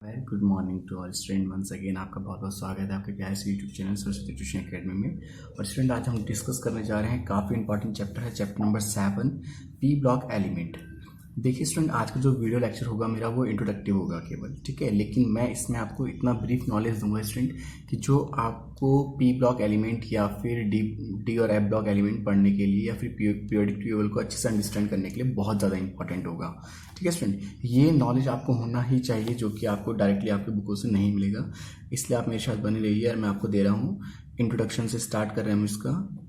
Very good morning to all student. Once again आपका बहुत बहुत स्वागत है आपके प्यारे से YouTube channel Saraswati tuition academy में। और स्टूडेंट आज हम डिस्कस करने जा रहे हैं काफ़ी इंपॉर्टेंट चैप्टर है, chapter number 7 P block element. देखिए स्टूडेंट, आज का जो वीडियो लेक्चर होगा मेरा वो इंट्रोडक्टिव होगा केवल, ठीक है। लेकिन मैं इसमें आपको इतना ब्रीफ नॉलेज दूंगा स्टूडेंट कि जो आपको पी ब्लॉक एलिमेंट या फिर डी और एफ ब्लॉक एलिमेंट पढ़ने के लिए या फिर पीरियोडिक टेबल को अच्छे से अंडरस्टैंड करने के लिए बहुत ज़्यादा इंपॉर्टेंट होगा, ठीक है स्टूडेंट। ये नॉलेज आपको होना ही चाहिए जो कि आपको डायरेक्टली आपके बुकों से नहीं मिलेगा, इसलिए आप मेरे साथ बने रहिए और मैं आपको दे रहा हूँ। इंट्रोडक्शन से स्टार्ट कर रहे हैं हम इसका,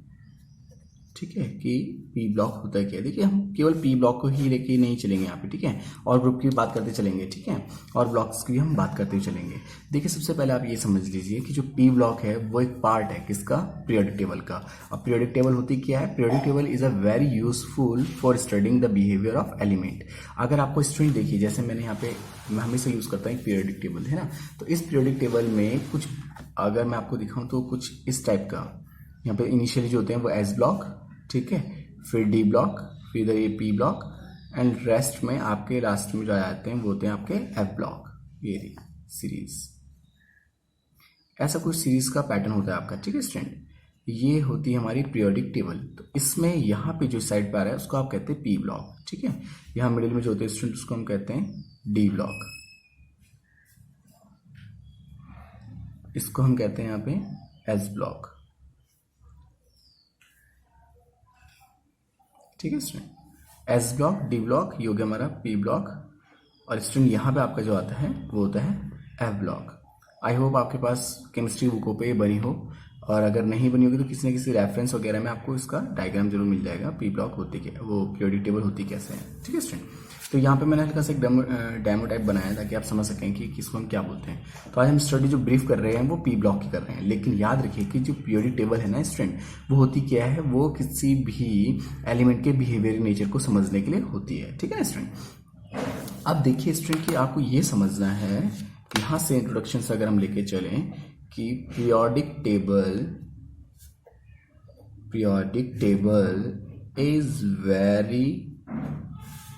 ठीक है, कि पी ब्लॉक होता है क्या। देखिए हम केवल पी ब्लॉक को ही लेके नहीं चलेंगे यहाँ पे, ठीक है, और ग्रुप की बात करते चलेंगे, ठीक है, और ब्लॉक्स की हम बात करते चलेंगे। देखिए सबसे पहले आप ये समझ लीजिए कि जो पी ब्लॉक है वो एक पार्ट है किसका, पीरियोडिक टेबल का। और पीरियोडिक टेबल होती क्या है, periodic table is a very useful for studying the behaviour of element. अगर आपको स्टूडेंट देखिए, जैसे मैंने यहाँ पे मैं हमेशा यूज करता हूँ पीरियोडिक टेबल, है ना, तो इस पीरियोडिक टेबल में कुछ अगर मैं आपको दिखाऊं तो कुछ इस टाइप का, यहाँ पे इनिशियली जो होते हैं वो एस ब्लॉक, ठीक है, फिर डी ब्लॉक, फिर इधर ये पी ब्लॉक, एंड रेस्ट में आपके लास्ट में जो आते हैं वो होते हैं आपके एफ ब्लॉक। ये सीरीज, ऐसा कुछ सीरीज का पैटर्न होता है आपका, ठीक है स्टूडेंट। ये होती है हमारी पीरियोडिक टेबल। तो इसमें यहाँ पे जो साइड पे आ रहा है उसको आप कहते हैं पी ब्लॉक, ठीक है। यहाँ मिडिल में जो होते हैं स्टूडेंट उसको हम कहते हैं डी ब्लॉक, इसको हम कहते हैं यहाँ पे एस ब्लॉक, ठीक है student. S block, D block, ये हो गया हमारा पी ब्लॉक, और स्टूडेंट यहाँ पे आपका जो आता है वो होता है एफ ब्लॉक। आई होप आपके पास केमिस्ट्री बुकों पे बनी हो, और अगर नहीं बनी होगी तो किसी न किसी रेफरेंस वगैरह में आपको इसका डायग्राम जरूर मिल जाएगा, पी ब्लॉक होती क्या, वो पीरियोडिक टेबल होती कैसे है, ठीक है स्टूडेंट। तो यहाँ पे मैंने हल्का सा एक डेमो टाइप बनाया ताकि आप समझ सकें कि किसको हम क्या बोलते हैं। तो आज हम स्टडी जो ब्रीफ कर रहे हैं वो पी ब्लॉक की कर रहे हैं, लेकिन याद रखिए कि जो पीरियोडिक टेबल है ना स्टूडेंट, वो होती क्या है, वो किसी भी एलिमेंट के बिहेवियर नेचर को समझने के लिए होती है, ठीक है ना स्टूडेंट। अब देखिए स्टूडेंट कि आपको ये समझना है, यहाँ से इंट्रोडक्शन से अगर हम लेके चलें कि periodic table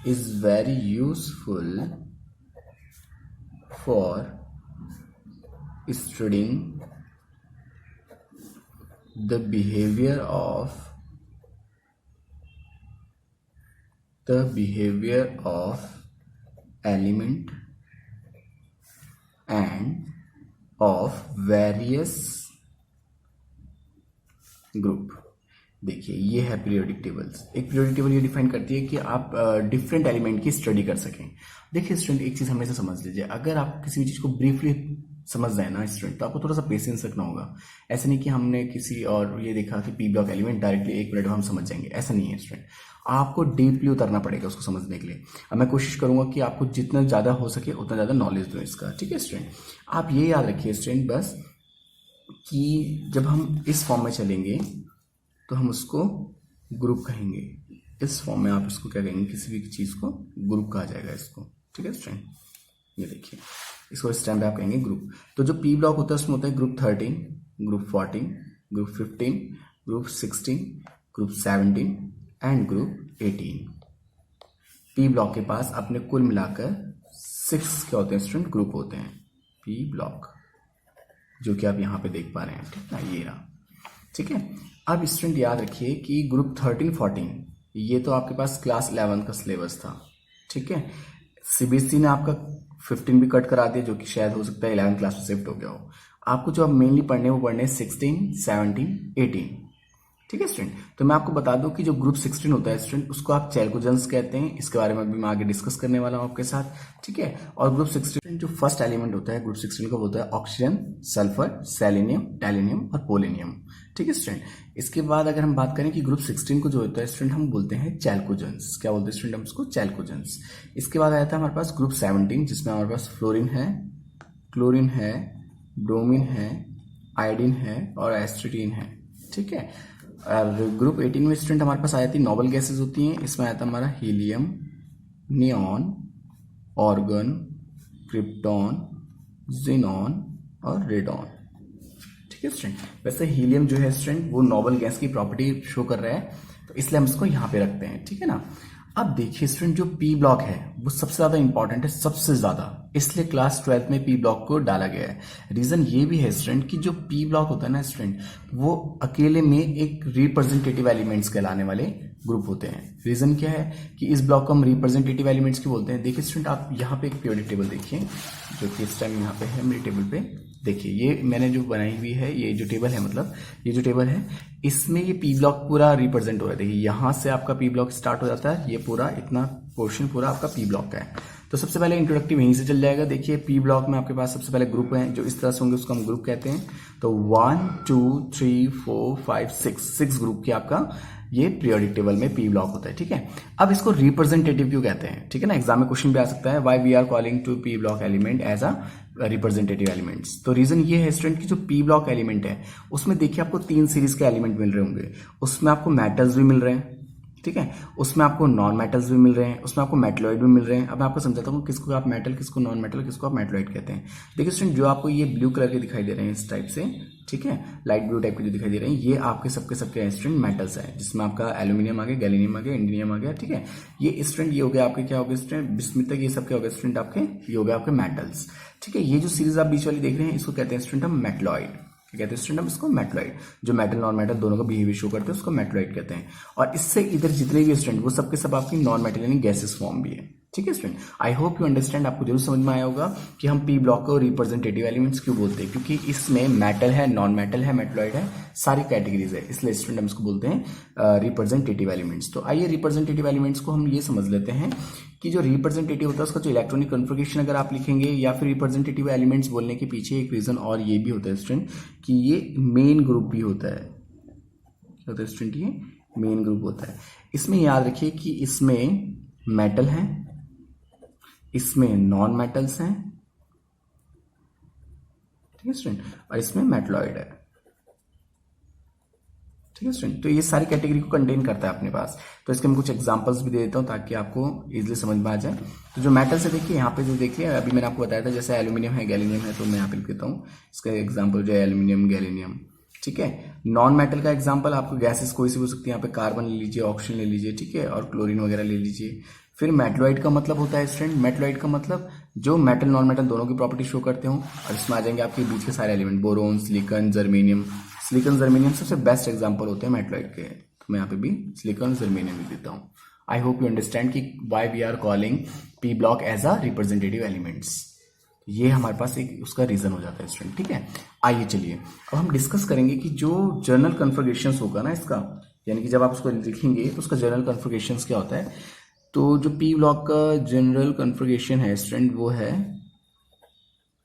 is very useful for studying the behavior of element and of various group। देखिए ये है पीरियोडिक टेबल्स। एक पीरियोडिक टेबल ये डिफाइन करती है कि आप डिफरेंट एलिमेंट की स्टडी कर सकें। देखिए स्टूडेंट एक चीज हमेशा समझ लीजिए, अगर आप किसी भी चीज को ब्रीफली समझ रहे हैं ना स्टूडेंट, तो आपको थोड़ा सा पेशेंस रखना होगा। ऐसा नहीं कि हमने किसी और ये देखा कि P block element directly 1 minute में हम समझ जाएंगे, ऐसा नहीं है स्टूडेंट। आपको डीपली उतरना पड़ेगा उसको समझने के लिए। अब मैं कोशिश करूंगा कि आपको जितना ज्यादा हो सके उतना ज्यादा नॉलेज दो इसका, ठीक है स्टूडेंट। आप ये याद रखिए स्टूडेंट बस कि जब हम इस फॉर्म में चलेंगे तो हम उसको ग्रुप कहेंगे। इस फॉर्म में आप इसको क्या कहेंगे, किसी भी चीज को ग्रुप कहा जाएगा इसको, ठीक है स्टूडेंट। ये देखिए इसको इस टाइम पे आप कहेंगे ग्रुप। तो जो पी ब्लॉक होता है उसमें होता है group 13, group 14, group 15, group 16, group 17 and group 18। P block के पास अपने कुल मिलाकर 6 क्या होते हैं स्टूडेंट, ग्रुप होते हैं पी ब्लॉक, जो कि आप यहाँ पे देख पा रहे हैं, ठीक है, ये रहा, ठीक है। अब स्टूडेंट याद रखिए कि ग्रुप 13, 14 ये तो आपके पास क्लास 11 का सिलेबस था, ठीक है। सीबीएसई ने आपका 15 भी कट करा दिया, जो कि शायद हो सकता है 11 क्लास में शिफ्ट हो गया हो। आपको जो अब मेनली पढ़ने वो पढ़ने 16, 17, 18, ठीक है स्टूडेंट। तो मैं आपको बता दूं कि जो ग्रुप 16 होता है स्टूडेंट उसको आप चैल्कोजेंस कहते हैं। इसके बारे में भी मैं आगे डिस्कस करने वाला हूं आपके साथ, ठीक है। और ग्रुप 16 जो फर्स्ट एलिमेंट होता है ग्रुप 16 का वो होता है ऑक्सीजन, सल्फर, सेलेनियम, टैलेनियम और पोलेनियम, ठीक है स्टूडेंट। इसके बाद अगर हम बात करें कि ग्रुप 16 को जो होता है स्टूडेंट हम बोलते हैं चैल्कोजेंस। क्या बोलते हैं स्टूडेंट हम उसको, चैल्कोजेंस। इसके बाद आया था हमारे पास ग्रुप 17 जिसमें हमारे पास फ्लोरीन है, क्लोरीन है, ब्रोमीन है, आयोडीन है और एस्ट्रिटीन है, ठीक है। और ग्रुप 18 में स्टूडेंट हमारे पास आई थी नोबल गैसेज होती हैं। इसमें आया था हमारा helium, neon, argon, krypton, xenon और रेडॉन, ठीक है स्टूडेंट। वैसे हीलियम जो है स्टूडेंट वो नोबल गैस की प्रॉपर्टी शो कर रहा है, तो इसलिए हम इसको यहाँ पे रखते हैं, ठीक है ना। अब देखिए स्टूडेंट, जो पी ब्लॉक है वो सबसे ज्यादा इंपॉर्टेंट है, सबसे ज्यादा, इसलिए क्लास 12th में पी ब्लॉक को डाला गया है। रीजन ये भी है स्टूडेंट कि जो पी ब्लॉक होता है ना स्टूडेंट, वो अकेले में एक रिप्रेजेंटेटिव एलिमेंट्स कहलाने वाले ग्रुप होते हैं। रीजन क्या है कि इस ब्लॉक को हम रिप्रेजेंटेटिव एलिमेंट्स क्यों बोलते हैं? देखिए स्टूडेंट, आप यहाँ पे एक पीरियोडिक टेबल देखिए, जो कि इस टाइम यहाँ पे है मेरी टेबल पे। देखिए ये मैंने जो बनाई हुई है, ये जो टेबल है, मतलब ये जो टेबल है, इसमें ये पी ब्लॉक पूरा रिप्रेजेंट हो रहा है। देखिए यहाँ से आपका पी ब्लॉक स्टार्ट हो जाता है, ये पूरा इतना पोर्शन पूरा आपका पी ब्लॉक का है। तो सबसे पहले इंट्रोडक्टिव यहीं से चल जाएगा। देखिए पी ब्लॉक में आपके पास सबसे पहले ग्रुप हैं जो इस तरह से होंगे, उसको हम ग्रुप कहते हैं। तो 1 2 3 4 5 6 ग्रुप की आपका ये पीरियोडिक टेबल में पी ब्लॉक होता है। ठीक है, अब इसको रिप्रेजेंटेटिव क्यों कहते हैं? ठीक है ना, एग्जाम में क्वेश्चन भी आ सकता है, why we are calling to p block element as a representative elements. तो रीजन ये है स्टूडेंट कि जो पी ब्लॉक एलिमेंट है उसमें देखिए आपको 3 सीरीज के एलिमेंट मिल रहे होंगे। उसमें आपको मेटल्स भी मिल रहे हैं, ठीक है, उसमें आपको नॉन मेटल्स भी मिल रहे हैं, उसमें आपको मेटलॉइड भी मिल रहे हैं। अब मैं आपको समझाता हूँ किसको आप मेटल, किसको नॉन मेटल, किसको आप मेटलॉइड कहते हैं। देखिए स्टूडेंट, जो आपको ये ब्लू कलर के दिखाई दे रहे हैं इस टाइप से, ठीक है, लाइट ब्लू टाइप के जो दिखाई दे रहे हैं, ये आपके सबके स्टूडेंट मेटल्स है, जिसमें आपका एल्यूमिनियम आ गया, गैलीनियम आ गया, इंडिनियम आ गया। ठीक है, ये स्टूडेंट ये हो गया आपके, क्या हो गया स्टूडेंट, बिस्मिथ तक ये सब क्या हो गया स्टूडेंट आपके, ये हो गया आपके मेटल्स। ठीक है, ये जो सीरीज आप बीच वाली देख रहे हैं इसको कहते हैं स्टूडेंट हम मेटलॉइड। कहते हैं स्टूडेंट हम इसको मेटलॉइड, जो मेटल नॉन मेटल दोनों का बिहेवियर शो करते हैं उसको मेटलॉइड कहते हैं। और इससे इधर जितने भी स्टूडेंट वो सबके सब आपकी नॉन मेटल यानी गैसेस फॉर्म भी है। ठीक है student, I hope you understand, आपको जरूर समझ में आया होगा कि हम पी ब्लॉक को रिप्रेजेंटेटिव एलिमेंट्स क्यों बोलते हैं, क्योंकि इसमें मेटल है, नॉन मेटल है, मेटलॉइड है, सारी कैटेगरीज है, इसलिए स्टूडेंट हम इसको बोलते हैं रिप्रेजेंटेटिव एलिमेंट्स। तो आइए रिप्रेजेंटेटिव एलिमेंट्स को हम ये समझ लेते हैं कि जो रिप्रेजेंटेटिव होता है उसका जो इलेक्ट्रॉनिक कन्फिगरेशन अगर आप लिखेंगे, या फिर रिप्रेजेंटेटिव एलिमेंट्स बोलने के पीछे एक रीजन और ये भी होता है स्टूडेंट कि ये मेन ग्रुप भी होता है। क्या होता है स्टूडेंट? ये मेन ग्रुप होता है। इसमें याद रखिए कि इसमें मेटल है, इसमें नॉन मेटल्स हैं, ठीक है स्टूडेंट, और इसमें मेटलॉइड है। ठीक है स्टूडेंट, तो ये सारी कैटेगरी को कंटेन करता है अपने पास। तो इसके मैं कुछ एग्जांपल्स भी दे देता हूँ ताकि आपको इजीली समझ में आ जाए। तो जो मेटल्स है देखिए यहाँ पे, जो देखिए अभी मैंने आपको बताया था, जैसे एल्यूमिनियम है, गैलीनियम है, तो मैं यहाँ पे लिख देता हूँ इसका एग्जाम्पल जो है एल्यूमिनियम, गैलीनियम। ठीक है, नॉन मेटल का एग्जाम्पल आपको गैसेस कोई सी हो सकती है, यहाँ पे कार्बन ले लीजिए, ऑक्सीजन ले लीजिए, ठीक है, और क्लोरीन वगैरह ले लीजिए। फिर मेटलॉइड का मतलब होता है स्टूडेंट, मेटलॉइड का मतलब जो मेटल नॉन मेटल दोनों की प्रॉपर्टी शो करते हो, और इसमें आ जाएंगे आपके बीच के सारे element, boron, silicon, germanium. Silicon germanium सबसे बेस्ट एग्जांपल होते हैं मेटलॉइड के, तो मैं यहाँ पे भी सिलिकॉन जर्मेनियम लिख देता हूँ। आई होप यू अंडरस्टैंड कि why we are calling p block as a representative elements. ये हमारे पास एक उसका रीजन हो जाता है स्टूडेंट। ठीक है, आइए चलिए अब हम डिस्कस करेंगे कि जो जनरल कन्फिगरेशन होगा ना इसका, यानी कि जब आप उसको लिखेंगे तो उसका जनरल कन्फिगरेशन क्या होता है। तो जो पी ब्लॉक का जनरल कन्फिगरेशन है स्टूडेंट, वो है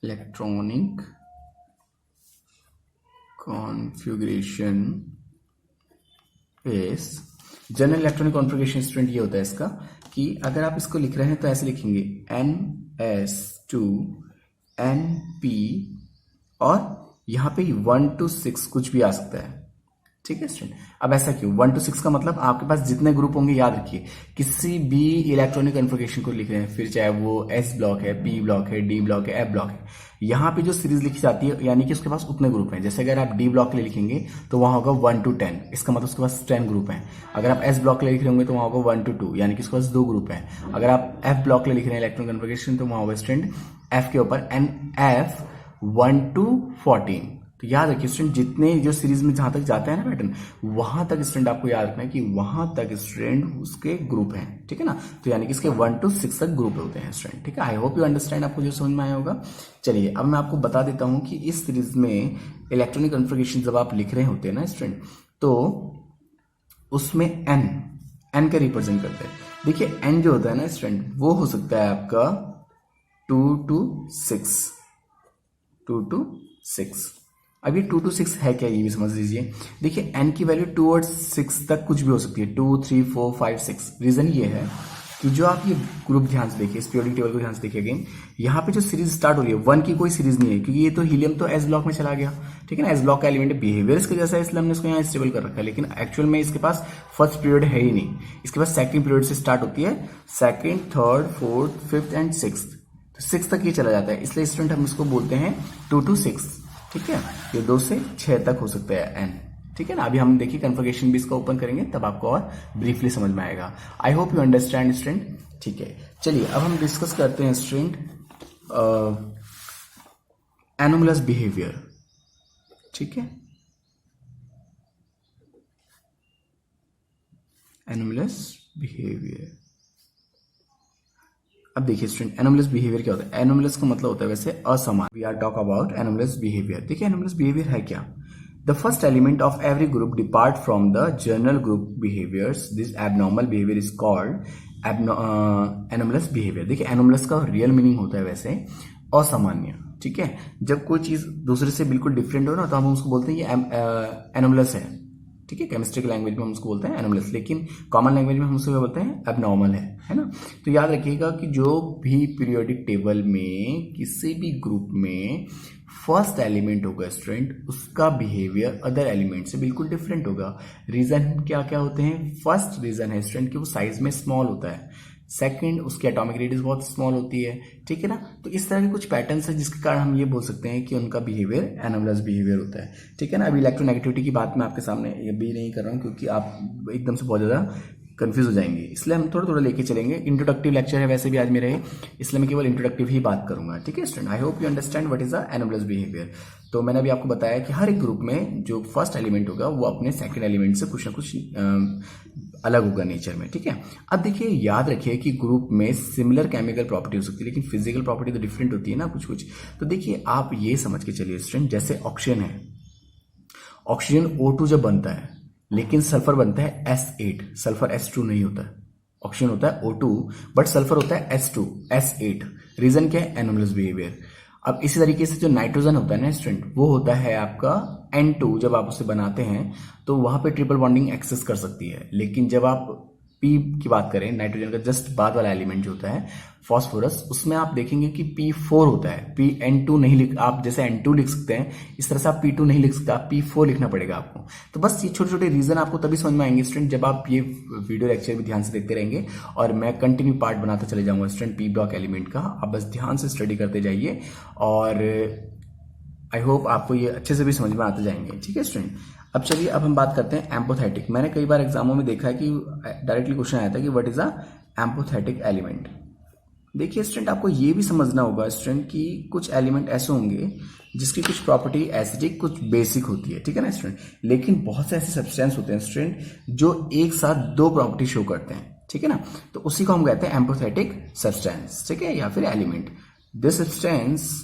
electronic configuration is, general electronic configuration student ये होता है इसका कि अगर आप इसको लिख रहे हैं तो ऐसे लिखेंगे NS2 NP, और यहां पे 1 to 6 कुछ भी आ सकता है। ठीक है स्टूडेंट, अब ऐसा क्यों? 1 to 6 का मतलब आपके पास जितने ग्रुप होंगे, याद रखिए किसी भी इलेक्ट्रॉनिक कन्फिगरेशन को लिख रहे हैं, फिर चाहे वो S ब्लॉक है, P ब्लॉक है, D ब्लॉक है, F ब्लॉक है, यहाँ पे जो सीरीज लिखी जाती है यानी कि उसके पास उतने ग्रुप हैं। जैसे अगर आप D ब्लॉक के लिए लिखेंगे तो वहां होगा 1 to 10, इसका मतलब उसके पास 10 ग्रुप हैं। अगर आप S ब्लॉक के लिए लिख रहे होंगे तो वहां होगा 1 to 2, यानी कि उसके पास 2 ग्रुप हैं। अगर आप F ब्लॉक के लिए लिख रहे हैं इलेक्ट्रॉनिक कन्फिगरेशन, तो वहां होगा स्टूडेंट F के ऊपर NF 1 to 14। तो याद रखिए स्टूडेंट, जितने जो सीरीज में जहां तक जाते हैं ना पैटर्न, वहां तक स्टूडेंट आपको याद रखना है कि वहां तक स्टूडेंट उसके ग्रुप हैं। ठीक है ना, तो यानी कि इसके 1 to 6 तक ग्रुप होते हैं स्टूडेंट। ठीक है, आई होप यू अंडरस्टैंड, आपको जो समझ में आया होगा। चलिए अब मैं आपको बता देता हूं कि इस सीरीज में इलेक्ट्रॉनिक कन्फिगरेशन जब आप लिख रहे होते हैं ना स्टूडेंट, तो उसमें एन का रिप्रेजेंट करते हैं। देखिए एन जो होता है ना स्टूडेंट, वो हो सकता है आपका 2 to 6, 2 to 6। अब ये 2 to 6 है क्या, ये भी समझ लीजिए। देखिए n की वैल्यू 2 और 6 तक कुछ भी हो सकती है, 2 3 4 5 6। रीजन ये है कि जो आप ये ग्रुप ध्यान से देखिए, इस पीरियोडिक टेबल को ध्यान से देखिए अगेन, यहाँ पे जो सीरीज स्टार्ट हो रही है 1 की कोई सीरीज नहीं है, क्योंकि ये तो हीलियम तो एस ब्लॉक में चला गया। ठीक है ना, एस ब्लॉक का एलिमेंट बिहेवियर इसके जैसा है, इसलिए हमने इसको यहाँ स्टेबल कर रखा है, लेकिन एक्चुअल में इसके पास फर्स्ट पीरियड है ही नहीं, इसके पास सेकंड पीरियड से स्टार्ट होती है, second, third, fourth, fifth and sixth. तो 6 तक ये चला जाता है, इसलिए स्टूडेंट हम इसको बोलते हैं 2 to 6। ठीक है, ये 2 से 6 तक हो सकता है n। ठीक है ना। अभी हम देखिए कन्फर्गेशन भी इसका ओपन करेंगे, तब आपको और ब्रीफली समझ में आएगा। आई होप यू अंडरस्टैंड स्टूडेंट। ठीक है, चलिए अब हम डिस्कस करते हैं स्टूडेंट एनोमलस बिहेवियर। ठीक है, एनोमलस बिहेवियर। अब देखिए स्टूडेंट, एनोमलस बिहेवियर क्या होता है। एनोमलस का मतलब होता है वैसे असमान। We are talk about anomalous behaviour. देखिए एनोमलस बिहेवियर है क्या। The first element of every group depart from the general group behaviours. This abnormal behaviour is called anomalous behaviour. देखिए एनोमलस का रियल मीनिंग होता है वैसे असामान्य। ठीक है, जब कोई चीज दूसरे से बिल्कुल डिफरेंट हो ना, तो हम उसको बोलते हैं ये एनोमलस है। ठीक है, केमिस्ट्री की लैंग्वेज में हम उसको बोलते हैं एनोमलस, लेकिन कॉमन लैंग्वेज में हम उसको बोलते हैं एबनॉर्मल है ना। तो याद रखिएगा कि जो भी पीरियोडिक टेबल में किसी भी ग्रुप में फर्स्ट एलिमेंट होगा स्टूडेंट, उसका बिहेवियर अदर एलिमेंट से बिल्कुल डिफरेंट होगा। रीजन क्या क्या होते हैं। फर्स्ट रीजन है स्टूडेंट कि वो साइज में स्मॉल होता है। सेकंड, उसकी एटॉमिक रेडियस बहुत स्मॉल होती है। ठीक है ना, तो इस तरह के कुछ पैटर्न्स हैं जिसके कारण हम ये बोल सकते हैं कि उनका बिहेवियर एनोमलस बिहेवियर होता है। ठीक है ना। अभी इलेक्ट्रोनेगेटिविटी की बात मैं आपके सामने ये भी नहीं कर रहा हूँ, क्योंकि आप एकदम से बहुत ज़्यादा कंफ्यूज हो जाएंगे, इसलिए हम थोड़ा थोड़ा लेके चलेंगे। इंट्रोडक्टिव लेक्चर है वैसे भी आज मेरे, इसलिए मैं केवल इंट्रोडक्टिव ही बात करूंगा। ठीक है student, I hope you understand what is the anomalous behaviour. तो मैंने अभी आपको बताया कि हर एक ग्रुप में जो फर्स्ट एलिमेंट होगा वो अपने सेकंड एलिमेंट से कुछ ना कुछ अलग होगा नेचर में। ठीक है, अब देखिए याद रखिए कि ग्रुप में सिमिलर केमिकल प्रॉपर्टी हो सकती है, लेकिन फिजिकल प्रॉपर्टी तो डिफरेंट होती है ना कुछ कुछ। तो देखिए आप ये समझ के चलिए स्टूडेंट, जैसे ऑक्सीजन है, ऑक्सीजन O2 जब बनता है, लेकिन सल्फर बनता है S8, सल्फर S2 नहीं होता है। ऑक्सीजन होता है O2 बट सल्फर होता है S2, S8। रीजन क्या है, एनोमलस बिहेवियर। अब इसी तरीके से जो नाइट्रोजन होता है ना स्टूडेंट, वो होता है आपका N2। जब आप उसे बनाते हैं तो वहां पे ट्रिपल बॉन्डिंग एक्सेस कर सकती है, लेकिन जब आप पी की बात करें, नाइट्रोजन का जस्ट बाद वाला एलिमेंट जो होता है फॉस्फोरस, उसमें आप देखेंगे कि P4 होता है। N2 नहीं लिख, आप जैसे N2 लिख सकते हैं इस तरह से आप P2 नहीं लिख सकते, आप P4 लिखना पड़ेगा आपको। तो बस ये छोटे छोटे रीजन आपको तभी समझ में आएंगे स्टूडेंट जब आप ये वीडियो लेक्चर भी ध्यान से देखते रहेंगे, और मैं कंटिन्यू पार्ट बनाता चले जाऊंगा स्टूडेंट पी ब्लॉक एलिमेंट का। आप बस ध्यान से स्टडी करते जाइए और आई होप आपको ये अच्छे से भी समझ में आते जाएंगे। ठीक है स्टूडेंट, अब चलिए अब हम बात करते हैं एम्पोथेटिक। मैंने कई बार एग्जामों में देखा है कि डायरेक्टली क्वेश्चन आया था कि व्हाट इज अ एम्पोथेटिक एलिमेंट। देखिए स्टूडेंट, आपको ये भी समझना होगा स्टूडेंट कि कुछ एलिमेंट ऐसे होंगे जिसकी कुछ प्रॉपर्टी एसिडिक कुछ बेसिक होती है। ठीक है ना स्टूडेंट, लेकिन बहुत से ऐसे सब्सटेंस होते हैं स्टूडेंट जो एक साथ दो प्रॉपर्टी शो करते हैं। ठीक है ना, तो उसी को हम कहते हैं एम्पोथेटिक सब्सटेंस। ठीक है, या फिर element. This substance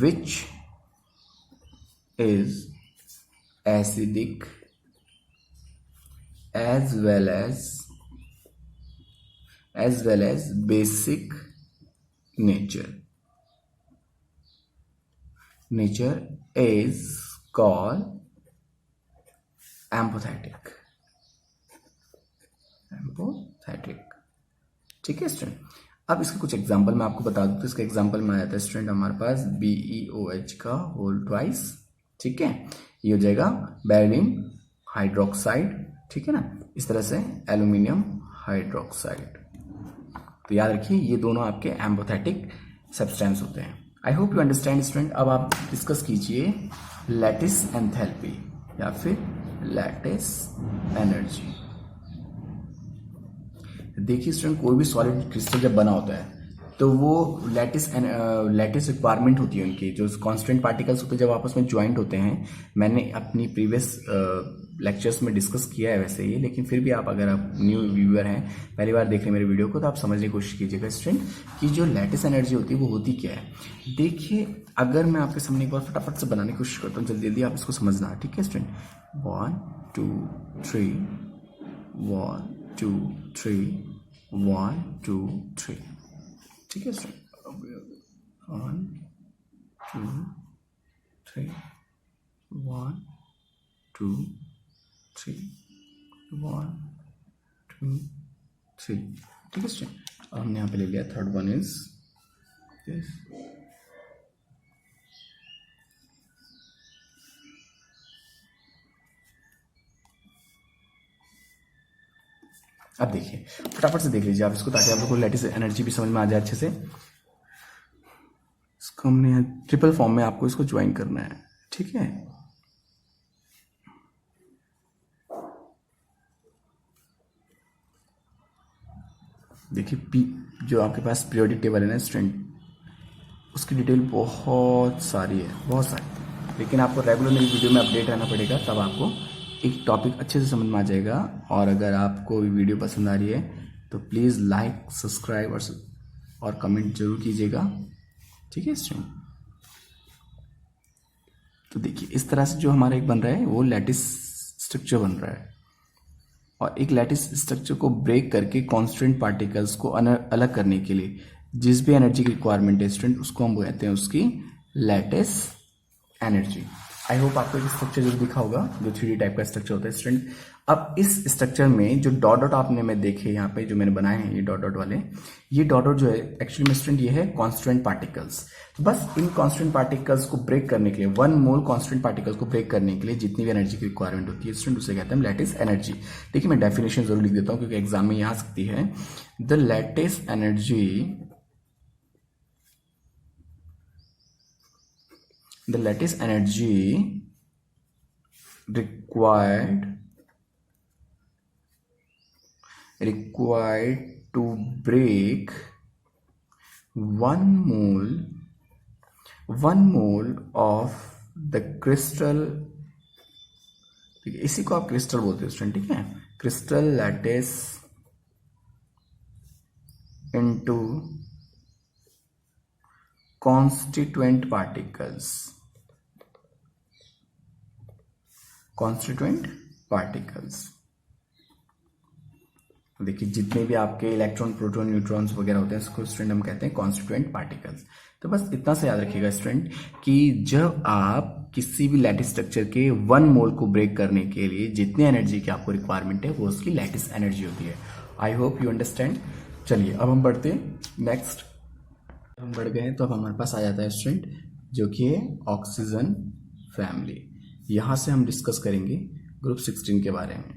which is acidic as well as basic nature is called एम्पोथेटिक। ठीक है स्टूडेंट, अब इसके कुछ एग्जांपल मैं आपको बता दूं। तो इसका एग्जांपल में आया था स्टूडेंट हमारे पास BeOH का होल ट्वाइस। ठीक है, ये हो जाएगा बेरिलियम हाइड्रोक्साइड। ठीक है ना, इस तरह से एल्यूमिनियम हाइड्रोक्साइड। तो याद रखिए ये दोनों आपके एम्पोथेटिक सब्सटेंस होते हैं। आई होप यू अंडरस्टैंड स्टूडेंट। अब आप डिस्कस कीजिए लैटिस एंथैल्पी या फिर लैटिस एनर्जी। देखिए स्टूडेंट, कोई भी सॉलिड क्रिस्टल जब बना होता है तो वो लैटिस रिक्वायरमेंट होती है उनकी, जो कांस्टेंट पार्टिकल्स होते हैं जब आपस में ज्वाइंट होते हैं। मैंने अपनी प्रीवियस लेक्चर्स में डिस्कस किया है वैसे ही, लेकिन फिर भी आप अगर आप न्यू व्यूअर हैं, पहली बार देख रहे हैं मेरे वीडियो को, तो आप समझने की कोशिश कीजिएगा स्टूडेंट कि जो लैटिस एनर्जी होती है वो होती क्या है। देखिए अगर मैं आपके सामने एक बार फटाफट से बनाने की कोशिश करता हूँ, जल्दी जल्दी आप इसको समझना। ठीक है स्टूडेंट, 1 2 3 1 2 3 1 2 3। ठीक है स्टूडेंट, 1 2 3 1 2 3 1 2 3। ठीक है स्टूडेंट, अब हमने यहाँ पे ले लिया थर्ड वन इज दिस। अब देखिए फटाफट से देख लीजिए आप इसको, ताकि आप लोग को लैटिस एनर्जी भी समझ में आ जाए अच्छे से। इसको हमने यहाँ ट्रिपल फॉर्म में आपको इसको ज्वाइन करना है, ठीक है। देखिए पी जो आपके पास पीरियोडिक टेबल है ना स्टूडेंट, उसकी डिटेल बहुत सारी है, बहुत सारी, लेकिन आपको रेगुलर मेरी वीडियो में अपडेट रहना पड़ेगा, तब आपको एक टॉपिक अच्छे से समझ में आ जाएगा। और अगर आपको वीडियो पसंद आ रही है तो प्लीज़ लाइक, सब्सक्राइब और कमेंट जरूर कीजिएगा, ठीक है स्टूडेंट। तो देखिए इस तरह से जो हमारा एक बन रहा है वो लैटिस स्ट्रक्चर बन रहा है, और एक लैटिस स्ट्रक्चर को ब्रेक करके कॉन्स्टेंट पार्टिकल्स को अलग करने के लिए जिस भी एनर्जी की रिक्वायरमेंट है स्टूडेंट, उसको हम कहते हैं उसकी लैटिस एनर्जी। आई होप आपको एक स्ट्रक्चर जो दिखा होगा, जो 3D टाइप का स्ट्रक्चर होता है स्टूडेंट। अब इस स्ट्रक्चर में जो डॉट डॉट आपने में देखे यहाँ पे जो मैंने बनाए हैं, ये डॉट डॉट वाले, ये डॉट डॉट जो है एक्चुअली में स्टूडेंट ये है कांस्टेंट पार्टिकल्स। तो बस इन कांस्टेंट पार्टिकल्स को ब्रेक करने के लिए, 1 मोल कांस्टेंट पार्टिकल्स को ब्रेक करने के लिए जितनी भी एनर्जी की रिक्वायरमेंट होती है स्टूडेंट, उसे कहते हैं लैटिस एनर्जी। देखिए मैं डेफिनेशन जरूर लिख देता हूँ क्योंकि एग्जाम में यहाँ आ सकती है। The lattice energy, the lattice energy required to break 1 mole of the crystal, ठीक है, इसी को आप क्रिस्टल बोलते हो स्टूडेंट, ठीक है, crystal lattice into constituent particles, constituent particles। देखिए जितने भी आपके इलेक्ट्रॉन, प्रोटॉन, न्यूट्रॉन्स वगैरह होते हैं इसको स्टूडेंट हम कहते हैं कॉन्स्टिट्यूएंट पार्टिकल्स। तो बस इतना से याद रखिएगा स्टूडेंट कि जब आप किसी भी लैटिस स्ट्रक्चर के 1 मोल को ब्रेक करने के लिए जितनी एनर्जी की आपको रिक्वायरमेंट है वो उसकी लैटिस एनर्जी होती है। आई होप यू अंडरस्टैंड। चलिए अब हम बढ़ते हैं नेक्स्ट। हम बढ़ गए तो अब हमारे पास आ जाता है स्टूडेंट जो कि है ऑक्सीजन फैमिली। यहाँ से हम डिस्कस करेंगे ग्रुप 16 के बारे में,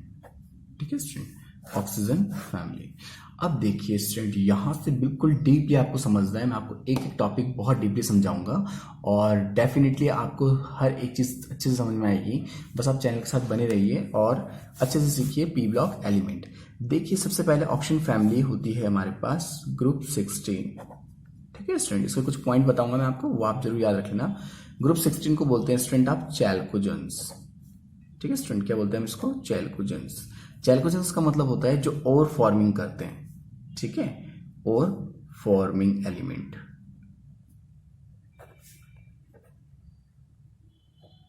ठीक है स्टूडेंट, ऑक्सीजन फैमिली। अब देखिए स्टूडेंट यहाँ से बिल्कुल डीपली आपको समझना है, मैं आपको एक एक टॉपिक बहुत डीपली समझाऊंगा और डेफिनेटली आपको हर एक चीज़ अच्छे से समझ में आएगी। बस आप चैनल के साथ बने रहिए और अच्छे से सीखिए पी ब्लॉक एलिमेंट। देखिए सबसे पहले ऑक्सीजन फैमिली होती है हमारे पास ग्रुप 16, ठीक है स्टूडेंट। इसके कुछ पॉइंट बताऊंगा मैं आपको, वो आप जरूर याद रख लेना। ग्रुप 16 को बोलते हैं स्टूडेंट आप चैल्कोजेंस, ठीक है स्टूडेंट। क्या बोलते हैं हम इसको? चैल्कोजेंस। चैल्कोजेंस का मतलब होता है जो और फॉर्मिंग करते हैं, ठीक है, और फॉर्मिंग एलिमेंट।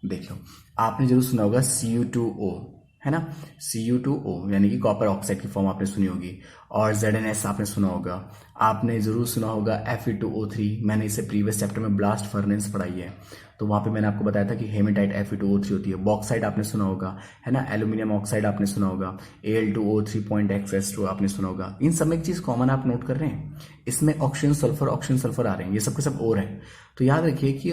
देखो आपने जरूर सुना होगा Cu2O, है ना, Cu2O यानी कि कॉपर ऑक्साइड की फॉर्म आपने सुनी होगी, और ZnS आपने सुना होगा। आपने जरूर सुना होगा Fe2O3, मैंने इसे प्रीवियस चैप्टर में ब्लास्ट फर्नेस पढ़ाई है, तो वहां पे मैंने आपको बताया था कि हेमेटाइट Fe2O3 होती है। बॉक्साइड आपने सुना होगा, है ना, एल्यूमिनियम ऑक्साइड आपने सुना होगा, Al2O3.XS2 आपने सुना होगा। इन सब में एक चीज कॉमन आप नोट कर रहे हैं, इसमें ऑक्सीजन सल्फर आ रहे हैं, ये सब के सब और है। तो याद रखिए कि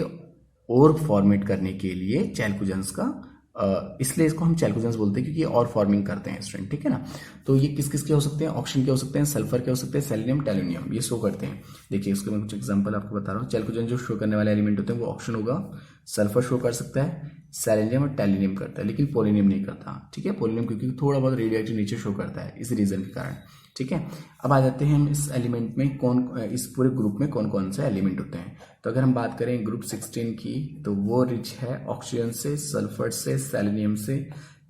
और फॉर्मेट करने के लिए चैल्कोजेंस का, इसलिए इसको हम चैल्कोजेंस बोलते हैं क्योंकि ये और फॉर्मिंग करते हैं स्टूडेंट, ठीक है ना। तो ये किस किस के हो सकते हैं? ऑक्सीजन के हो सकते हैं, सल्फर के हो सकते हैं, सेलेनियम, टैल्यूनियम, ये शो करते हैं। देखिए इसके मैं कुछ एग्जांपल आपको बता रहा हूँ। चैल्कोजेन जो शो करने वाले एलिमेंट होते हैं वो ऑक्सीजन होगा, सल्फर शो कर सकता है, सेलेनियम और टैल्यूनियम करता है, लेकिन पोलोनियम नहीं करता, ठीक है। पोलोनियम क्योंकि थोड़ा बहुत रेडियोएक्टिव नेचर शो करता है इस रीजन के कारण, ठीक है। अब आ जाते हैं हम इस एलिमेंट में इस पूरे ग्रुप में कौन कौन से एलिमेंट होते हैं। तो अगर हम बात करें ग्रुप 16 की तो वो रिच है ऑक्सीजन से, सल्फर से, सेलेनियम से,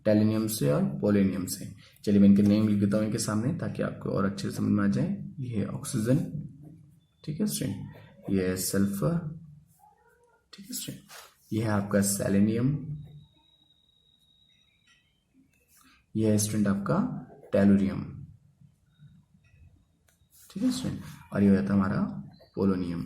टैल्यूनियम से और पोलोनियम से। चलिए मैं इनके नेम लिख देता हूँ इनके सामने ताकि आपको और अच्छे से समझ में आ जाए। ये है ऑक्सीजन, ठीक है स्टूडेंट, ये है सल्फर, ठीक है स्टूडेंट, ये है आपका सेलेनियम, ये है स्टूडेंट आपका टैल्यूरियम, ठीक है स्टूडेंट, और ये हो जाता है हमारा पोलोनियम,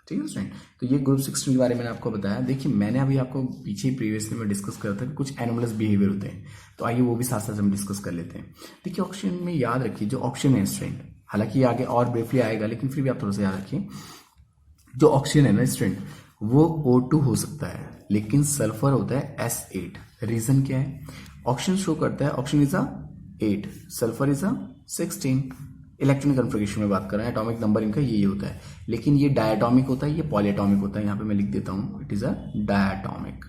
ठीक है स्टूडेंट। तो ये ग्रुप 16 के बारे में मैंने आपको बताया। देखिए मैंने अभी आपको पीछे प्रीवियसली में डिस्कस करा था कि कुछ एनोमलस बिहेवियर होते हैं, तो आइए वो भी साथ साथ हम डिस्कस कर लेते हैं। देखिए ऑक्सीजन में याद रखिए जो ऑक्सीजन है स्टूडेंट, हालांकि ये आगे और ब्रीफली आएगा लेकिन फिर भी आप थोड़ा सा याद रखिए, जो ऑक्सीजन है ना स्टूडेंट वो O2 हो सकता है लेकिन सल्फर होता है S8। रीजन क्या है? ऑक्सीजन शो करता है oxygen is 8, sulphur is 16, electronic configuration में बात कर रहे हैं, एटॉमिक नंबर इनका यही होता है, लेकिन ये डायटॉमिक होता है, ये पॉलीएटॉमिक होता है। यहाँ पे मैं लिख देता हूँ इट इज अ डायटॉमिक,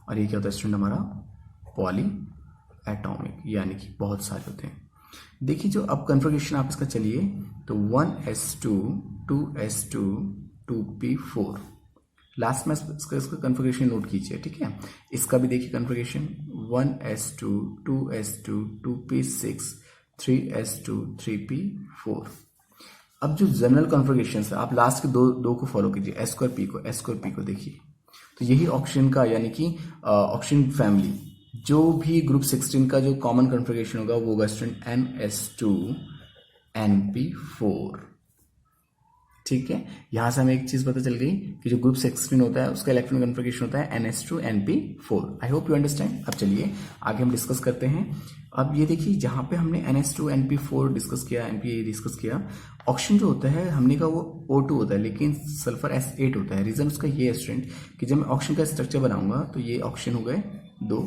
और ये क्या होता है स्टूडेंट हमारा पॉली एटॉमिक, यानी कि बहुत सारे होते हैं। देखिए जो अब कन्फिगरेशन आप इसका चलिए तो 1s2 2s2 2p4, लास्ट में इसका कन्फिगरेशन नोट कीजिए, ठीक है। इसका भी देखिए configuration 1s2 2s2 2p6 3s2 3p4। अब जो जनरल कन्फिगरेशन है आप लास्ट के दो को फॉलो कीजिए, एस स्क्वायर पी को देखिए, तो यही ऑक्सीजन का यानी कि ऑक्सीजन फैमिली जो भी ग्रुप 16 का जो कॉमन कन्फिगरेशन होगा वो होगा स्टूडेंट NS2 NP4, ठीक है। यहां से हमें एक चीज पता चल गई कि जो ग्रुप 16 होता है उसका इलेक्ट्रॉन कन्फिगरेशन होता है NS2 NP4। I hope you understand. अब चलिए आगे हम डिस्कस करते हैं। अब ये देखिए जहां पे हमने NS2 NP4 डिस्कस किया, NPA डिस्कस किया, ऑक्सीजन जो होता है हमने कहा वो O2 होता है लेकिन सल्फर S8 होता है। रीजन उसका ये है स्टूडेंट कि जब मैं ऑक्सीजन का स्ट्रक्चर बनाऊंगा तो ये ऑक्सीजन हो गए 2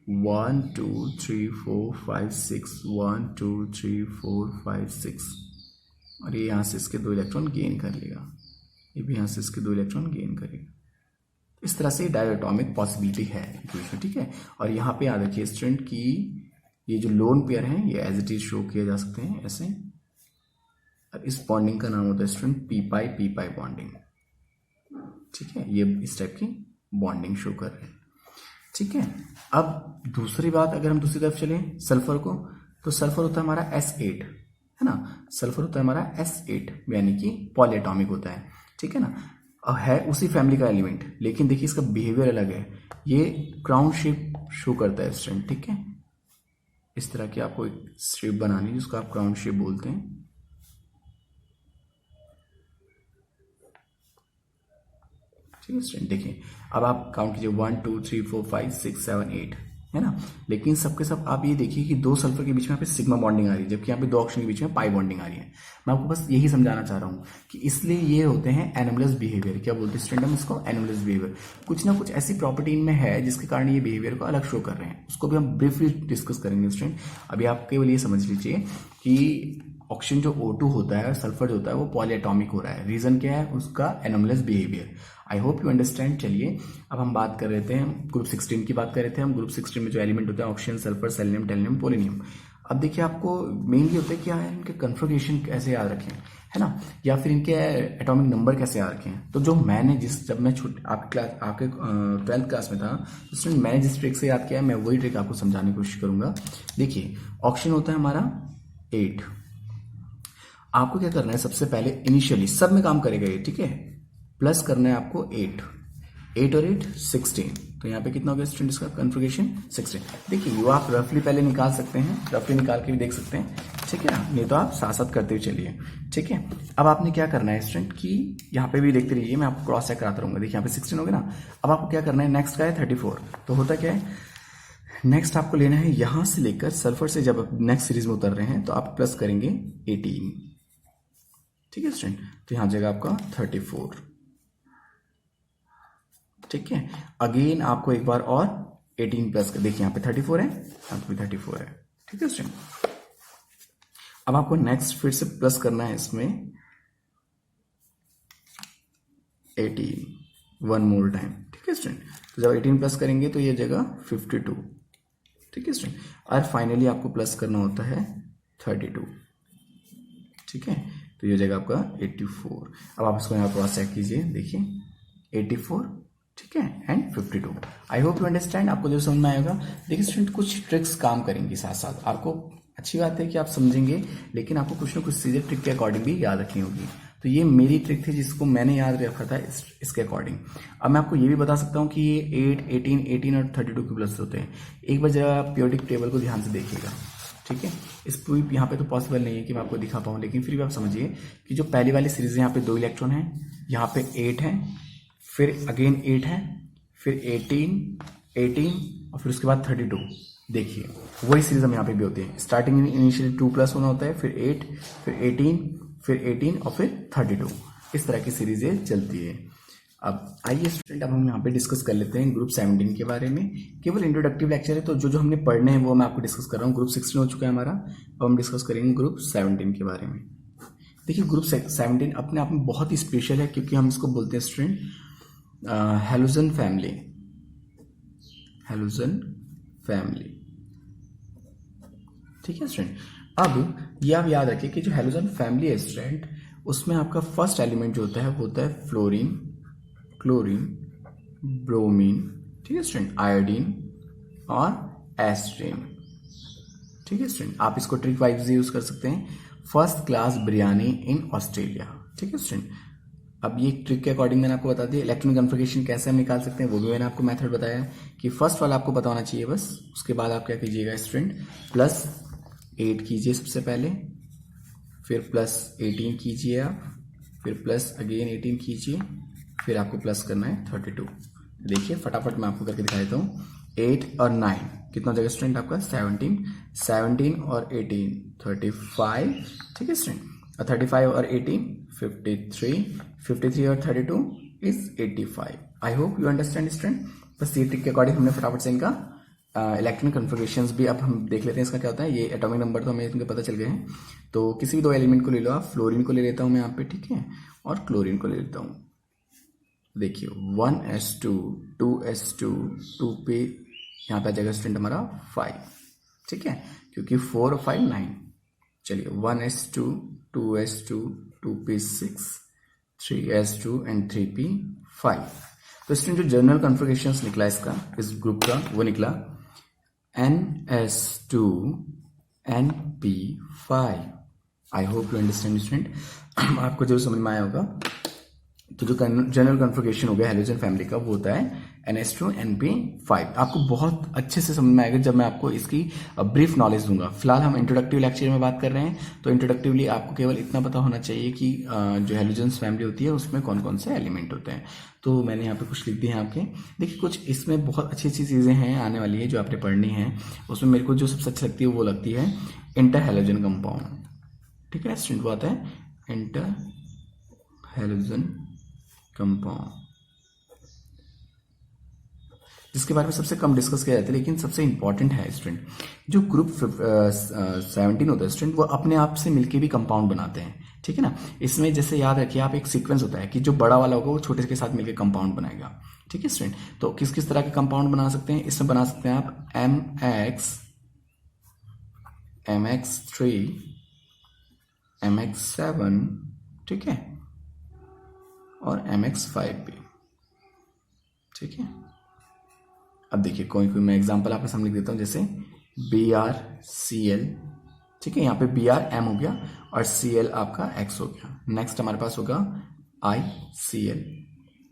1 2 3 4 5 6 1 2 3 4 5 6, और ये यहाँ से इसके 2 इलेक्ट्रॉन गेन कर लेगा, ये भी यहाँ से इसके 2 इलेक्ट्रॉन गेन करेगा। इस तरह से डायटॉमिक पॉसिबिलिटी है इक्वेशन, ठीक है। और यहाँ पे याद रखिए स्टूडेंट कि ये जो लोन पेयर हैं ये एज इट इज शो किए जा सकते हैं ऐसे, और इस बॉन्डिंग का नाम होता है स्टूडेंट पी पाई बॉन्डिंग, ठीक है। ये इस टाइप की बॉन्डिंग शो कर रहे हैं, ठीक है। अब दूसरी बात, अगर हम दूसरी तरफ चलें सल्फर को, तो सल्फर होता है हमारा S8, है ना। सल्फर होता है हमारा S8 यानी कि पॉलीएटॉमिक होता है, ठीक है ना। अब है उसी फैमिली का एलिमेंट, लेकिन देखिए इसका बिहेवियर अलग है। ये क्राउन शेप शो करता है स्टूडेंट, ठीक है। इस तरह की आपको एक शेप बनानी है जिसको आप क्राउन शेप बोलते हैं, ठीक है स्टूडेंट। देखिए अब आप काउंट कीजिए 1 2 3 4 5 6 7 8, है ना। लेकिन सबके सब आप ये देखिए कि 2 सल्फर के बीच में यहाँ पे सिग्मा बॉन्डिंग आ रही है, जबकि यहाँ पे 2 ऑक्सीजन के बीच में पाई बॉन्डिंग आ रही है। मैं आपको बस यही समझाना चाह रहा हूँ कि इसलिए ये होते हैं एनोमलस बिहेवियर। क्या बोलते हैं स्टूडेंट हम इसको? Anomalous behaviour. कुछ ना कुछ ऐसी प्रॉपर्टी इनमें है जिसके कारण ये बिहेवियर को अलग शो कर रहे हैं, उसको भी हम ब्रीफली डिस्कस करेंगे स्टूडेंट। अभी आप केवल ये समझ लीजिए कि ऑक्सीजन जो O2 होता है, सल्फर जो होता है वो पॉलीएटॉमिक हो रहा है। रीजन क्या है? उसका anomalous behaviour. I hope you understand. चलिए अब हम बात कर रहे थे, ग्रुप 16 की बात कर रहे थे हम। ग्रुप 16 में जो एलिमेंट होते हैं ऑक्सीजन, सल्फर, सेलेनियम, टेलनियम, पोलोनियम। अब देखिए आपको मेनली होता है क्या है, इनके कन्फिगरेशन कैसे याद रखें, है ना, या फिर इनके एटॉमिक नंबर कैसे याद रखें। तो जो मैंने जब मैं आपके 12th क्लास में था तो मैंने जिस ट्रिक से याद किया है मैं वही ट्रिक आपको समझाने की कोशिश करूंगा। देखिए ऑक्सीजन होता है हमारा 8। आपको क्या करना है, सबसे पहले इनिशियली सब में काम करेगा ये, ठीक है। प्लस करना है आपको 8 और 8 16। तो यहाँ पे कितना हो गया स्टूडेंट इसका कन्फिगरेशन 16। देखिए ये आप रफली पहले निकाल सकते हैं, रफली निकाल के भी देख सकते हैं, ठीक है ना। नहीं तो आप साथ साथ करते हुए चलिए, ठीक है। अब आपने क्या करना है स्टूडेंट कि यहाँ पे भी देखते रहिए, मैं आपको क्रॉस चेक कराता रहूंगा। देखिए यहाँ पे 16 हो गया ना। अब आपको क्या करना है, नेक्स्ट का है 34। तो होता क्या है, नेक्स्ट आपको लेना है यहां से लेकर सल्फर से जब नेक्स्ट सीरीज में उतर रहे हैं तो आप प्लस करेंगे 18, ठीक है स्टूडेंट। तो यहां जगह आपका 34, ठीक है। अगेन आपको एक बार और 18 प्लस कर, देखिए यहां पे 34 है, यहां पे 34 है, ठीक है स्टूडेंट। अब आपको नेक्स्ट फिर से प्लस करना है इसमें 18 वन मोर टाइम, ठीक है स्टूडेंट। तो जब 18 प्लस करेंगे तो ये जगह 52, ठीक है स्टूडेंट। और फाइनली आपको प्लस करना होता है 32, ठीक है। तो ये जगह आपका 84। अब आप इसको यहाँ क्रॉस चेक कीजिए, देखिए 84, ठीक है, and 52। I hope you understand. आपको जो समझ में आएगा। देखिए स्टूडेंट कुछ ट्रिक्स काम करेंगे साथ साथ, आपको अच्छी बात है कि आप समझेंगे, लेकिन आपको कुछ ना कुछ चीजें ट्रिक के अकॉर्डिंग भी याद रखनी होगी। तो ये मेरी ट्रिक थी जिसको मैंने याद रखा था इसके अकॉर्डिंग। अब मैं आपको ये भी बता सकता हूँ कि ये 8, 18 और 32 के प्लस होते हैं। एक बार जरा आप पीरियोडिक टेबल को ध्यान से देखिएगा, ठीक है। इस पूरी यहाँ पे तो पॉसिबल नहीं है कि मैं आपको दिखा पाऊँ, लेकिन फिर भी आप समझिए कि जो पहली वाली सीरीज है यहाँ पे 2 इलेक्ट्रॉन है, यहाँ पे 8 है, फिर अगेन 8 है, फिर 18 और फिर उसके बाद 32। देखिए वही सीरीज हम यहाँ पे भी होती है। स्टार्टिंग इनिशियली 2 प्लस होना होता है, फिर 8, फिर 18, फिर 18 और फिर 32। इस तरह की सीरीजें चलती है। अब आइए स्टूडेंट, अब हम यहाँ पे डिस्कस कर लेते हैं ग्रुप 17 के बारे में। केवल इंट्रोडक्टिव लेक्चर है, तो जो जो हमने पढ़ने हैं वो मैं आपको डिस्कस कर रहा हूँ। ग्रुप 16 हो चुका है हमारा, अब हम डिस्कस करेंगे ग्रुप 17 के बारे में। देखिए ग्रुप 17 अपने आप में बहुत ही स्पेशल है, क्योंकि हम इसको बोलते हैं student halogen family. Halogen family, ठीक है स्टूडेंट। अब ये आप याद रखिए कि जो हैलोजन फैमिली है स्टूडेंट, उसमें आपका फर्स्ट एलिमेंट जो होता है वो होता है फ्लोरीन, क्लोरीन, ब्रोमीन, ठीक है स्टूडेंट, आयोडीन और एस्ट्रीन, ठीक है स्टूडेंट। आप इसको ट्रिक वाइज यूज कर सकते हैं, first class biryani in Australia, ठीक है स्टूडेंट। अब ये ट्रिक के अकॉर्डिंग मैंने आपको बता दिया। इलेक्ट्रॉनिक कन्फिगरेशन कैसे हम निकाल सकते हैं वो भी मैंने आपको मेथड बताया है कि फर्स्ट वाला आपको पता होना चाहिए बस। उसके बाद आप क्या कीजिएगा स्टूडेंट, +8 कीजिए सबसे पहले, फिर +18 कीजिए आप, फिर प्लस अगेन 18 कीजिए, फिर आपको प्लस करना है 32। देखिए फटाफट मैं आपको करके दिखा देता हूँ। 8 और 9 कितना हो जाएगा स्टूडेंट आपका 17, 17 और 18 35, ठीक है स्टूडेंट। और 35 और 18 53, 53 और 32 is 85। I hope you understand student. बस ये ट्रिक के अकॉर्डिंग हमने फटाफट से इनका इलेक्ट्रॉनिक कन्फिगरेशंस भी अब हम देख लेते हैं इसका क्या होता है। ये एटॉमिक नंबर तो हमें इनके पता चल गए हैं। तो किसी भी दो एलिमेंट को ले लो आप, फ्लोरीन को ले लेता हूँ मैं यहाँ पे, ठीक है, और क्लोरीन को ले लेता हूँ। देखिए 1s2 2s2 2 पे यहाँ पे आ जाएगा स्टूडेंट हमारा 5, ठीक है, क्योंकि 4 और 5 9। चलिए 1s2 2s2 2p6 3s2 and 3p5। तो स्टूडेंट जो जनरल कन्फिगरेशंस निकला इसका, इस ग्रुप का, वो निकला ns2 np5। I hope you understand student. आपको जो समझ में आया होगा। तो जो जनरल कन्फिगरेशन हो गया हैलोजन फैमिली का वो होता है ns2 np5। आपको बहुत अच्छे से समझ में आएगा जब मैं आपको इसकी ब्रीफ नॉलेज दूंगा। फिलहाल हम इंट्रोडक्टिव लेक्चर में बात कर रहे हैं, तो इंट्रोडक्टिवली आपको केवल इतना पता होना चाहिए कि जो हैलोजन फैमिली होती है उसमें कौन कौन से एलिमेंट होते हैं। तो मैंने यहाँ पे कुछ लिख दिए हैं आपके। देखिए कुछ इसमें बहुत अच्छी अच्छी चीज़ें हैं आने वाली है जो आपने पढ़नी है। उसमें मेरे को जो सबसे अच्छी लगती है वो लगती है इंटर हैलोजन कंपाउंड, ठीक है स्टूडेंट। वो आता है इंटर हैलोजन कंपाउंड, जिसके बारे में सबसे कम डिस्कस किया जाता है, लेकिन सबसे इंपॉर्टेंट है स्टूडेंट। जो ग्रुप 17 होता है स्टूडेंट, वो अपने आप से मिलके भी कंपाउंड बनाते हैं, ठीक है ना। इसमें जैसे याद रखिए आप, एक सीक्वेंस होता है कि जो बड़ा वाला होगा वो छोटे के साथ मिलकर कंपाउंड बनाएगा, ठीक है स्टूडेंट। तो किस किस तरह के कंपाउंड बना सकते हैं, इसमें बना सकते हैं आप mx3 mx7, ठीक है, और mx5 भी, ठीक है। अब देखिए कोई मैं एग्जांपल आपके सामने लिख देता हूं, जैसे BrCl, ठीक है, यहाँ पे BrM हो गया और Cl आपका X हो गया। नेक्स्ट हमारे पास होगा ICl,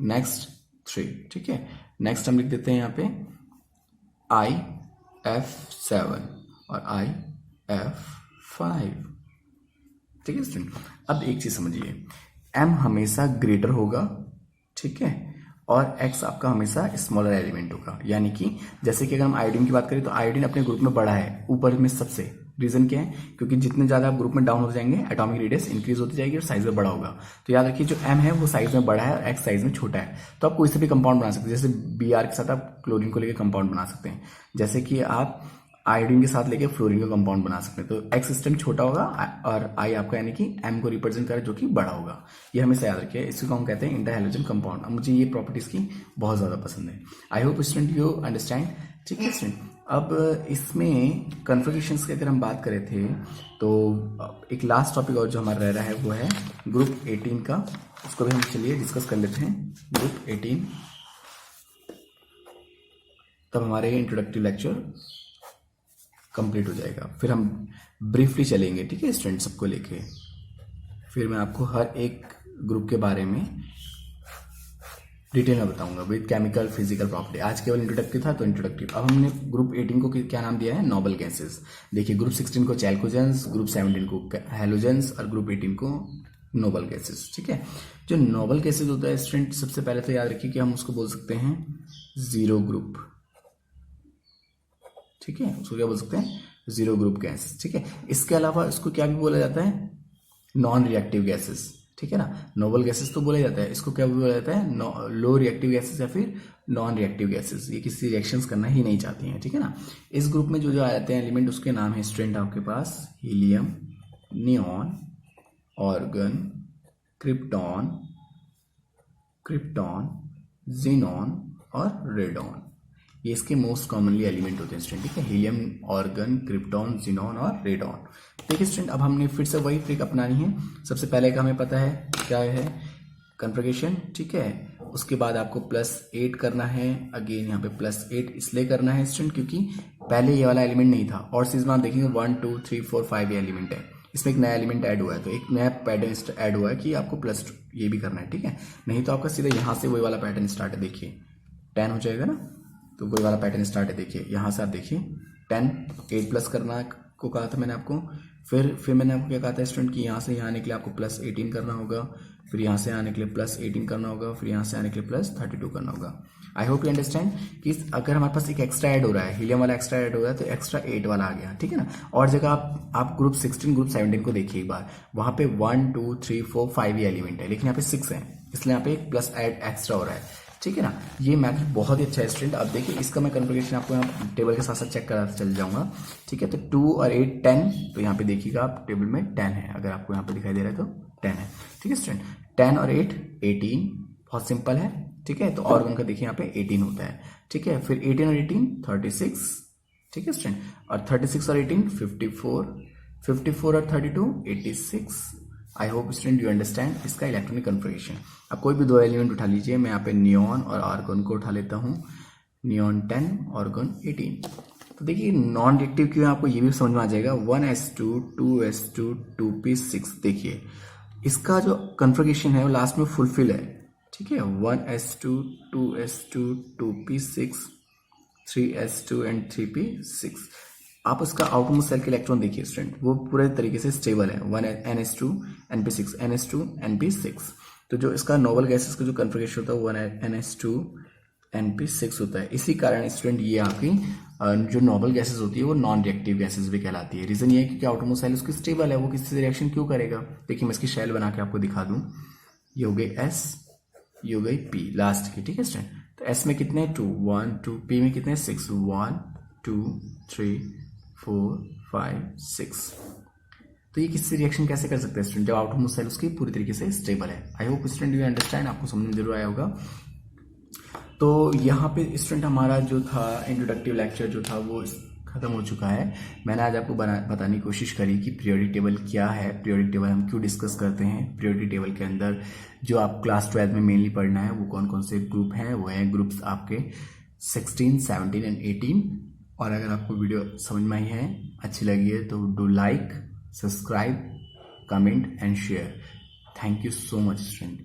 नेक्स्ट 3, ठीक है। नेक्स्ट हम लिख देते हैं यहाँ पे IF7 और IF5, ठीक है स्टूडेंट। अब एक चीज समझिए, M हमेशा ग्रेटर होगा, ठीक है, और X आपका हमेशा स्मॉलर एलिमेंट होगा। यानी कि जैसे कि अगर हम आयोडीन की बात करें तो आयोडीन अपने ग्रुप में बड़ा है ऊपर में सबसे। रीजन क्या है, क्योंकि जितने ज्यादा आप ग्रुप में डाउन हो जाएंगे एटॉमिक रेडियस इंक्रीज होती जाएगी और साइज में बड़ा होगा। तो याद रखिए जो M है वो साइज में बड़ा है और X साइज में छोटा है। तो आप कोई से भी कंपाउंड बना सकते हैं, जैसे Br के साथ आप क्लोरीन को लेकर कंपाउंड बना सकते हैं, जैसे कि आप आयोडीन के साथ लेके फ्लोरीन का कंपाउंड बना सकते हैं। तो एक्स सिस्टम छोटा होगा और आई आपका यानी कि एम को रिप्रेजेंट करे जो कि बड़ा होगा। ये हमेशा याद रखिए, इसको हम कहते हैं इंटर हैलोजन कंपाउंड। अब मुझे ये प्रॉपर्टीज की बहुत ज्यादा पसंद है। I hope student you understand, ठीक है स्टूडेंट। अब इसमें कन्फिगरेशंस की अगर हम बात करें थे तो एक लास्ट टॉपिक और जो हमारा रह रहा है वो है ग्रुप 18 का। उसको भी हम चलिए डिस्कस कर लेते हैं, ग्रुप 18। तब हमारे इंट्रोडक्टिव लेक्चर कंप्लीट हो जाएगा, फिर हम ब्रीफली चलेंगे, ठीक है स्टूडेंट, सबको लेके। फिर मैं आपको हर एक ग्रुप के बारे में डिटेल में बताऊंगा विद केमिकल फिजिकल प्रॉपर्टी। आज केवल इंट्रोडक्टिव था तो इंट्रोडक्टिव। अब हमने ग्रुप 18 को क्या नाम दिया है, नोबल गैसेस। देखिए ग्रुप 16 को चैल्कोजेंस, ग्रुप 17 को हैलोजेंस और ग्रुप 18 को नोबल गैसेस, ठीक है। जो नोबल गैसेस होता है स्टूडेंट, सबसे पहले तो याद रखिए कि हम उसको बोल सकते हैं जीरो ग्रुप, ठीक है, उसको क्या बोल सकते हैं, जीरो ग्रुप गैस, ठीक है। इसके अलावा इसको क्या भी बोला जाता है, नॉन रिएक्टिव गैसेस, ठीक है ना। नोबल गैसेस तो बोला जाता है, इसको क्या बोला जाता है, लो रिएक्टिव गैसेस या फिर नॉन रिएक्टिव गैसेस। ये किसी रिएक्शंस करना ही नहीं चाहती हैं, ठीक है ना। इस ग्रुप में जो जो आ जाते हैं एलिमेंट, उसके नाम है स्टूडेंट आपके पास helium, neon, argon, krypton, xenon और रेडॉन। ये इसके मोस्ट कॉमनली एलिमेंट होते हैं स्टूडेंट, ठीक है। हीलियम, ऑर्गन, क्रिप्टॉन, जीनॉन और रेडॉन। देखिए स्टूडेंट, अब हमने फिर से वही ट्रिक अपनानी है। सबसे पहले का हमें पता है क्या है, कन्फिगरेशन, ठीक है। उसके बाद आपको +8 करना है, अगेन यहाँ पे +8 इसलिए करना है स्टूडेंट क्योंकि पहले ये वाला एलिमेंट नहीं था। और चीज में आप देखेंगे 1 2 3 4 5 ये एलिमेंट है, इसमें एक नया एलिमेंट ऐड हुआ है, तो एक नया पैटर्न ऐड हुआ है कि आपको +2 ये भी करना है, ठीक है। नहीं तो आपका सीधा यहाँ से वही वाला पैटर्न स्टार्ट है, देखिए 10 हो जाएगा ना, तो वही वाला पैटर्न स्टार्ट है। देखिए यहाँ से आप देखिए 10 8 प्लस करना को कहा था मैंने आपको, फिर मैंने आपको क्या कहा था स्टूडेंट कि यहाँ से यहाँ आने के लिए आपको +18 करना होगा, फिर यहाँ से आने के लिए +18 करना होगा, फिर यहाँ से आने के लिए +32 करना होगा। आई होप यू अंडरस्टैंड कि अगर हमारे पास एक एक्स्ट्रा ऐड हो रहा है, हीलियम वाला एक्स्ट्रा ऐड हो रहा है, तो एक्स्ट्रा 8 वाला आ गया, ठीक है ना। और जगह आप ग्रुप 16 ग्रुप 17 को देखिए एक बार, वहां पे 1 2 3 4 5 ये एलिमेंट है, लेकिन यहाँ पे 6 है, इसलिए यहाँ पे एक प्लस ऐड एक्स्ट्रा हो रहा है, ठीक है ना। ये मैथड बहुत ही अच्छा है स्टूडेंट। अब देखिए इसका मैं कन्फिगरेशन आपको यहाँ टेबल के साथ साथ चेक कराते चल जाऊंगा, ठीक है। तो 2 और 8 10, तो यहाँ पे देखिएगा आप टेबल में 10 है, अगर आपको यहाँ पे दिखाई दे रहा है तो 10 है, ठीक है स्टूडेंट। 10 और 8 18, बहुत सिंपल है, ठीक है। तो ऑर्गन का देखिए यहाँ पे 18 होता है, ठीक है। फिर 18 और 18 36, ठीक है स्टूडेंट। और 36 और 18 54, 54 और 32 86। I hope student you understand इसका इलेक्ट्रॉनिक कन्फिगरेशन। अब कोई भी दो एलिमेंट उठा लीजिए, मैं यहाँ पे नियॉन और आर्गन को उठा लेता हूँ, नियॉन 10, आर्गन 18। तो देखिए नॉन रिएक्टिव क्यों है, आपको ये भी समझ में आ जाएगा। 1s2 2s2 2p6, देखिए इसका जो कन्फिगरेशन है वो लास्ट में फुलफिल है, ठीक है। 1s2 2s2 2p6 3s2 and 3p6। आप उसका आउटमोस्ट सेल के इलेक्ट्रॉन देखिए स्टूडेंट, वो पूरे तरीके से स्टेबल है, 1ns2 np6 ns2 np6। तो जो इसका नोबल गैसेस का जो कन्फिगरेशन होता है वो 1ns2 np6 होता है। इसी कारण स्टूडेंट ये आपकी जो नोबल गैसेस होती है वो नॉन रिएक्टिव गैसेस भी कहलाती है। रीजन ये है क्योंकि आउटमोस्ट सेल उसकी स्टेबल है, वो किसी से रिएक्शन क्यों करेगा। देखिए मैं इसकी शेल बना के आपको दिखा दूं, ये हो गई S, ये हो गई P लास्ट की, ठीक है स्टूडेंट। तो S में कितने 2 1 2, P में कितने 6 1 2 3 4 5 6। तो ये किससे रिएक्शन कैसे कर सकते हैं स्टूडेंट, जब आउटमोस्ट सेल उसकी पूरी तरीके से स्टेबल है। I hope student you understand, आपको समझ में जरूर आया होगा। तो यहाँ पे स्टूडेंट हमारा जो था इंट्रोडक्टिव लेक्चर जो था वो खत्म हो चुका है। मैंने आज आपको बताने की कोशिश करी कि पीरियोडिक टेबल क्या है, पीरियोडिक टेबल हम क्यों डिस्कस करते हैं, पीरियोडिक टेबल के अंदर जो आप क्लास 12 में मेनली पढ़ना है वो कौन कौन से ग्रुप हैं। वो हैं ग्रुप्स आपके 16 17 एंड 18। और अगर आपको वीडियो समझ में आई है, अच्छी लगी है, तो do like, subscribe, comment and share. Thank you so much student.